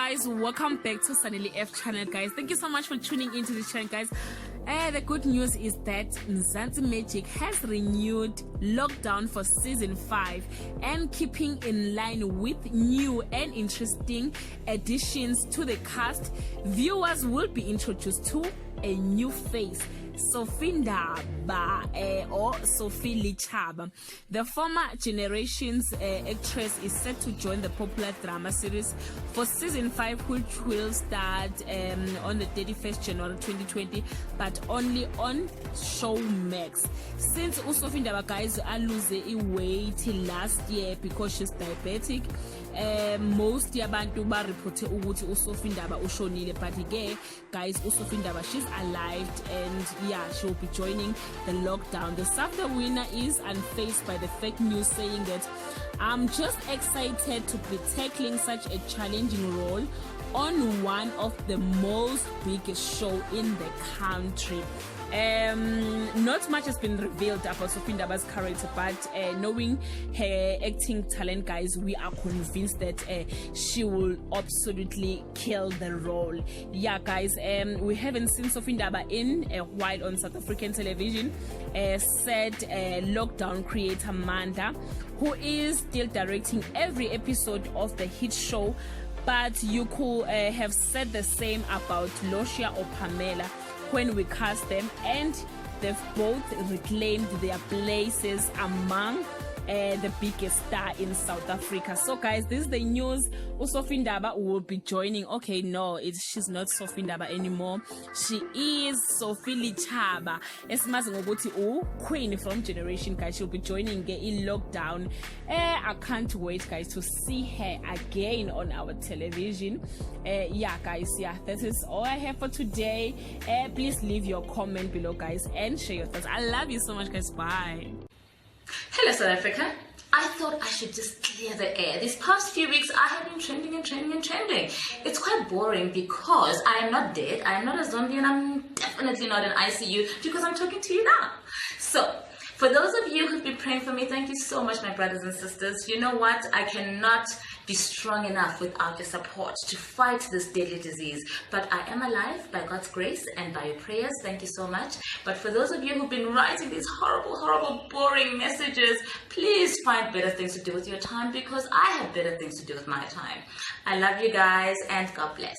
guys, welcome back to Sanelli F channel, guys. Thank you so much for tuning into this channel, guys. The good news is that Mzansi Magic has renewed lockdown for season 5 and keeping in line with new and interesting additions to the cast. Viewers will be introduced to a new face, Sophie Ndaba, or Sophie Lichaba. The former generation's actress is set to join the popular drama series for season 5, which will start on the 31st January 2020, but only on Showmax. Since Sophie Ndaba, guys, lose weight last year because she's diabetic, most yabantu ba report ukuthi uSophie Ndaba ushonile, but again, guys, uSophie Ndaba, she's alive, and yeah, she'll be joining the lockdown. The SAFTA winner is unfazed by the fake news, saying that I'm just excited to be tackling such a challenging role on one of the most biggest show in the country. Not much has been revealed about Sophie Ndaba's character, but knowing her acting talent, guys, we are convinced that she will absolutely kill the role. Yeah, guys, we haven't seen Sophie Ndaba in a while on South African television, said lockdown creator Manda, who is still directing every episode of the hit show. But you could have said the same about Loshia or Pamela when we cast them, and they've both reclaimed their places among the biggest star in South Africa. So guys, this is the news. Sophie Ndaba will be joining. Okay, no, she's not Sophie Ndaba anymore. She is Sophie Lichaba, queen from generation, guys. She'll be joining in lockdown. I can't wait, guys, to see her again on our television. Yeah, guys, yeah, that is all I have for today. Please leave your comment below, guys, and share your thoughts. I love you so much, guys. Bye. Hello South Africa. I thought I should just clear the air. These past few weeks I have been trending. It's quite boring because I am not dead, I am not a zombie, and I'm definitely not in ICU because I'm talking to you now. So for those of you who've been praying for me, thank you so much, my brothers and sisters. You know what? I cannot be strong enough without your support to fight this deadly disease. But I am alive by God's grace and by your prayers. Thank you so much. But for those of you who've been writing these horrible, boring messages, please find better things to do with your time, because I have better things to do with my time. I love you guys, and God bless.